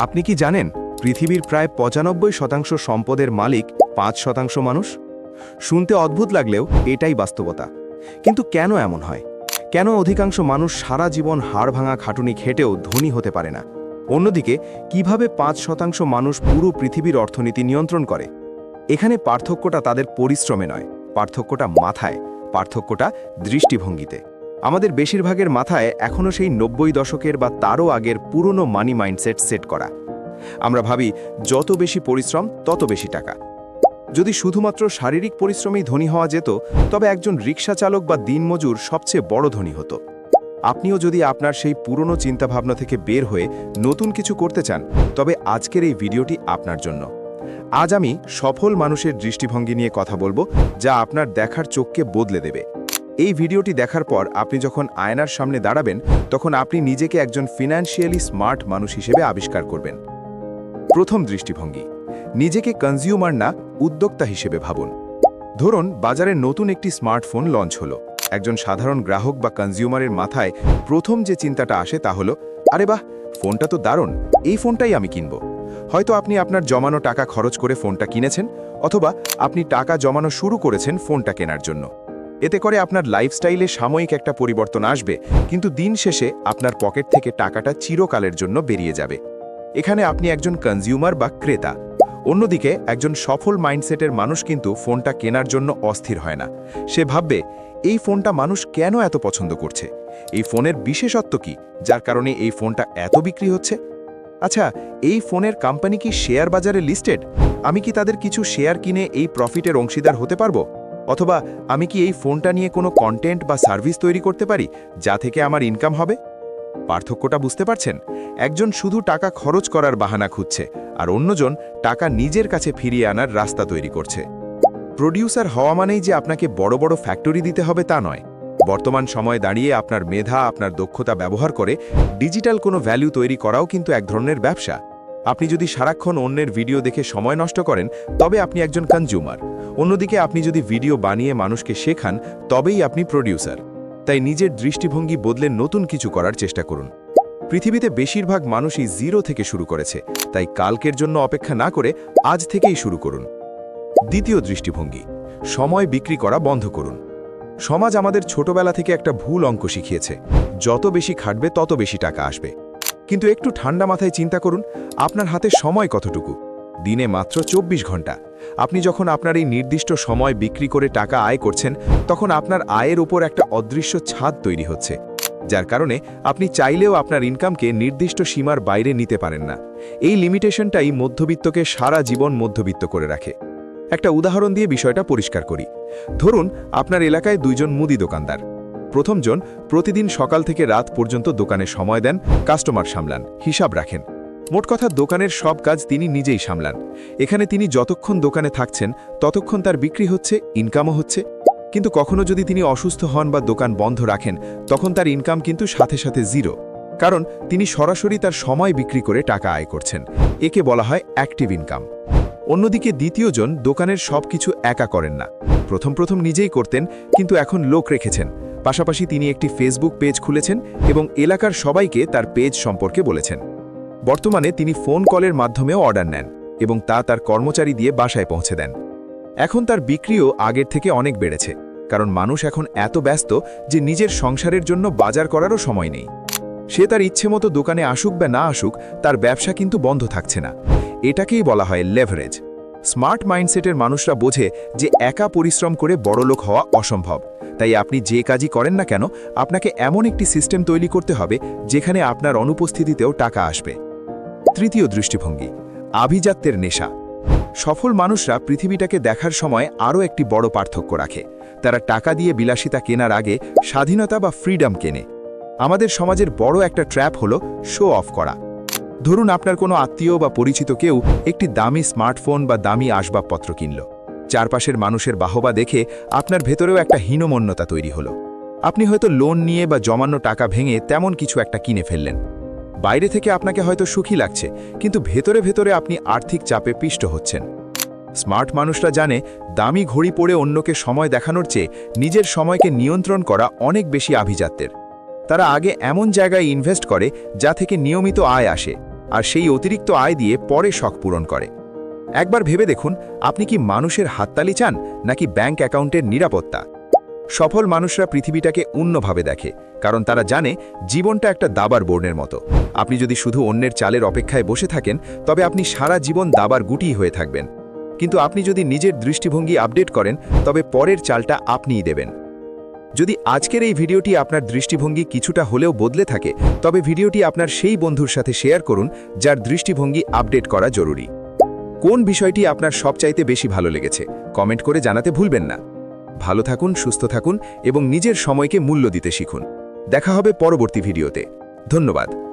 আপনি কি জানেন পৃথিবীর প্রায় ৯৫% সম্পদের মালিক ৫% মানুষ? শুনতে অদ্ভুত লাগলেও এটাই বাস্তবতা। কিন্তু কেন এমন হয়? কেন অধিকাংশ মানুষ সারা জীবন হাড় ভাঙা খাটুনি খেটেও ধনী হতে পারে না? অন্যদিকে কিভাবে ৫% মানুষ পুরো পৃথিবীর অর্থনীতি নিয়ন্ত্রণ করে? এখানে পার্থক্যটা তাদের পরিশ্রমে নয়, পার্থক্যটা মাথায়, পার্থক্যটা দৃষ্টিভঙ্গিতে। আমাদের বেশিরভাগের মাথায় এখনও সেই ৯০ দশকের বা তারও আগের পুরনো মানি মাইন্ডসেট সেট করা। আমরা ভাবি যত বেশি পরিশ্রম তত বেশি টাকা। যদি শুধুমাত্র শারীরিক পরিশ্রমেই ধনী হওয়া যেত, তবে একজন রিক্সা চালক বা দিনমজুর সবচেয়ে বড় ধনী হতো। আপনিও যদি আপনার সেই পুরনো চিন্তাভাবনা থেকে বের হয়ে নতুন কিছু করতে চান, তবে আজকের এই ভিডিওটি আপনার জন্য। আজ আমি সফল মানুষের দৃষ্টিভঙ্গি নিয়ে কথা বলবো, যা আপনার দেখার চোখকে বদলে দেবে। এই ভিডিওটি দেখার পর আপনি যখন আয়নার সামনে দাঁড়াবেন, তখন আপনি নিজেকে একজন ফিনান্সিয়ালি স্মার্ট মানুষ হিসেবে আবিষ্কার করবেন। প্রথম দৃষ্টিভঙ্গি, নিজেকে কনজিউমার না, উদ্যোক্তা হিসেবে ভাবুন। ধরুন বাজারে নতুন একটি স্মার্টফোন লঞ্চ হলো। একজন সাধারণ গ্রাহক বা কনজিউমারের মাথায় প্রথম যে চিন্তাটা আসে তা হলো, আরে বাহ, ফোনটা তো দারুণ, এই ফোনটাই আমি কিনব। হয়তো আপনি আপনার জমানো টাকা খরচ করে ফোনটা কিনেছেন, অথবা আপনি টাকা জমানো শুরু করেছেন ফোনটা কেনার জন্য। এতে করে আপনার লাইফস্টাইলে সাময়িক একটা পরিবর্তন আসবে, কিন্তু দিন শেষে আপনার পকেট থেকে টাকাটা চিরকালের জন্য বেরিয়ে যাবে। এখানে আপনি একজন কনজিউমার বা ক্রেতা। অন্যদিকে একজন সফল মাইন্ডসেটের মানুষ কিন্তু ফোনটা কেনার জন্য অস্থির হয় না। সে ভাববে, এই ফোনটা মানুষ কেন এত পছন্দ করছে? এই ফোনের বিশেষত্ব কি, যার কারণে এই ফোনটা এত বিক্রি হচ্ছে? আচ্ছা, এই ফোনের কোম্পানি কি শেয়ার বাজারে লিস্টেড? আমি কি তাদের কিছু শেয়ার কিনে এই প্রফিটের অংশীদার হতে পারবো? অথবা আমি কি এই ফোনটা নিয়ে কোনো কন্টেন্ট বা সার্ভিস তৈরি করতে পারি, যা থেকে আমার ইনকাম হবে? পার্থক্যটা বুঝতে পারছেন? একজন শুধু টাকা খরচ করার বাহানা খুঁজছে, আর অন্যজন টাকা নিজের কাছে ফিরিয়ে আনার রাস্তা তৈরি করছে। প্রোডিউসার হওয়া মানেই যে আপনাকে বড় বড় ফ্যাক্টরি দিতে হবে তা নয়। বর্তমান সময়ে দাঁড়িয়ে আপনার মেধা, আপনার দক্ষতা ব্যবহার করে ডিজিটাল কোনো ভ্যালু তৈরি করাও কিন্তু এক ধরনের ব্যবসা। আপনি যদি সারাক্ষণ অন্যের ভিডিও দেখে সময় নষ্ট করেন, তবে আপনি একজন কনজিউমার। অন্যদিকে আপনি যদি ভিডিও বানিয়ে মানুষকে শেখান, তবেই আপনি প্রোডিউসার। তাই নিজের দৃষ্টিভঙ্গি বদলে নতুন কিছু করার চেষ্টা করুন। পৃথিবীতে বেশিরভাগ মানুষই জিরো থেকে শুরু করেছে, তাই কালকের জন্য অপেক্ষা না করে আজ থেকেই শুরু করুন। দ্বিতীয় দৃষ্টিভঙ্গি, সময় বিক্রি করা বন্ধ করুন। সমাজ আমাদের ছোটবেলা থেকে একটা ভুল অঙ্ক শিখিয়েছে, যত বেশি খাটবে তত বেশি টাকা আসবে। কিন্তু একটু ঠান্ডা মাথায় চিন্তা করুন, আপনার হাতে সময় কতটুকু? দিনে মাত্র ২৪ ঘন্টা। আপনি যখন আপনার এই নির্দিষ্ট সময় বিক্রি করে টাকা আয় করছেন, তখন আপনার আয়ের উপর একটা অদৃশ্য ছাদ তৈরি হচ্ছে, যার কারণে আপনি চাইলেও আপনার ইনকামকে নির্দিষ্ট সীমার বাইরে নিতে পারেন না। এই লিমিটেশনটাই মধ্যবিত্তকে সারা জীবন মধ্যবিত্ত করে রাখে। একটা উদাহরণ দিয়ে বিষয়টা পরিষ্কার করি। ধরুন আপনার এলাকায় দুইজন মুদি দোকানদার। প্রথমজন প্রতিদিন সকাল থেকে রাত পর্যন্ত দোকানে সময় দেন, কাস্টমার সামলান, হিসাব রাখেন। মোট কথা দোকানের সব কাজ তিনি নিজেই সামলান। এখানে তিনি যতক্ষণ দোকানে থাকছেন ততক্ষণ তার বিক্রি হচ্ছে, ইনকামও হচ্ছে। কিন্তু কখনো যদি তিনি অসুস্থ হন বা দোকান বন্ধ রাখেন, তখন তার ইনকাম কিন্তু সাথে সাথে জিরো, কারণ তিনি সরাসরি তার সময় বিক্রি করে টাকা আয় করছেন। একে বলা হয় অ্যাক্টিভ ইনকাম। অন্যদিকে দ্বিতীয়জন দোকানের সব কিছু একা করেন না। প্রথম নিজেই করতেন, কিন্তু এখন লোক রেখেছেন। পাশাপাশি তিনি একটি ফেসবুক পেজ খুলেছেন এবং এলাকার সবাইকে তার পেজ সম্পর্কে বলেছেন। বর্তমানে তিনি ফোন কলের মাধ্যমেও অর্ডার নেন এবং তা তার কর্মচারী দিয়ে বাসায় পৌঁছে দেন। এখন তার বিক্রিও আগের থেকে অনেক বেড়েছে, কারণ মানুষ এখন এত ব্যস্ত যে নিজের সংসারের জন্য বাজার করারও সময় নেই। সে তার ইচ্ছে মতো দোকানে আসুক বা না আসুক, তার ব্যবসা কিন্তু বন্ধ থাকছে না। এটাকেই বলা হয় লেভারেজ। স্মার্ট মাইন্ডসেটের মানুষরা বোঝে যে একা পরিশ্রম করে বড়লোক হওয়া অসম্ভব। তাই আপনি যে কাজই করেন না কেন, আপনাকে এমন একটি সিস্টেম তৈরি করতে হবে যেখানে আপনার অনুপস্থিতিতেও টাকা আসবে। তৃতীয় দৃষ্টিভঙ্গি, আভিজাত্যের নেশা। সফল মানুষরা পৃথিবীটাকে দেখার সময় আরও একটি বড় পার্থক্য রাখে। তারা টাকা দিয়ে বিলাসিতা কেনার আগে স্বাধীনতা বা ফ্রিডম কেনে। আমাদের সমাজের বড় একটা ট্র্যাপ হলো শো অফ করা। ধরুন আপনার কোনো আত্মীয় বা পরিচিত কেউ একটি দামি স্মার্টফোন বা দামি আসবাবপত্র কিনল। চারপাশের মানুষের বাহবা দেখে আপনার ভেতরেও একটা হীনমন্যতা তৈরি হলো। আপনি হয়তো লোন নিয়ে বা জমানো টাকা ভেঙে তেমন কিছু একটা কিনে ফেললেন। বাইরে থেকে আপনাকে হয়তো সুখী লাগছে, কিন্তু ভেতরে ভেতরে আপনি আর্থিক চাপে পিষ্ট হচ্ছেন। স্মার্ট মানুষরা জানে, দামি ঘড়ি পরে অন্যকে সময় দেখানোর চেয়ে নিজের সময়কে নিয়ন্ত্রণ করা অনেক বেশি আভিজাত্যের। তারা আগে এমন জায়গায় ইনভেস্ট করে যা থেকে নিয়মিত আয় আসে, আর সেই অতিরিক্ত আয় দিয়ে পরে শখ পূরণ করে। একবার ভেবে দেখুন, আপনি কি মানুষের হাততালি চান নাকি ব্যাংক অ্যাকাউন্টের নিরাপত্তা? সফল মানুষরা পৃথিবীটাকে অন্যভাবে দেখে, কারণ তারা জানে জীবনটা একটা দাবার বোর্ডের মতো। আপনি যদি শুধু অন্যের চালের অপেক্ষায় বসে থাকেন, তবে আপনি সারা জীবন দাবার গুটি হয়ে থাকবেন। কিন্তু আপনি যদি নিজের দৃষ্টিভঙ্গি আপডেট করেন, তবে পরের চালটা আপনিই দেবেন। যদি আজকের এই ভিডিওটি আপনার দৃষ্টিভঙ্গি কিছুটা হলেও বদলে থাকে, তবে ভিডিওটি আপনার সেই বন্ধুর সাথে শেয়ার করুন যার দৃষ্টিভঙ্গি আপডেট করা জরুরি। কোন বিষয়টি আপনার সবচাইতে বেশি ভালো লেগেছে কমেন্ট করে জানাতে ভুলবেন না। ভালো থাকুন, সুস্থ থাকুন এবং নিজের সময়কে মূল্য দিতে শিখুন। দেখা হবে পরবর্তী ভিডিওতে। ধন্যবাদ।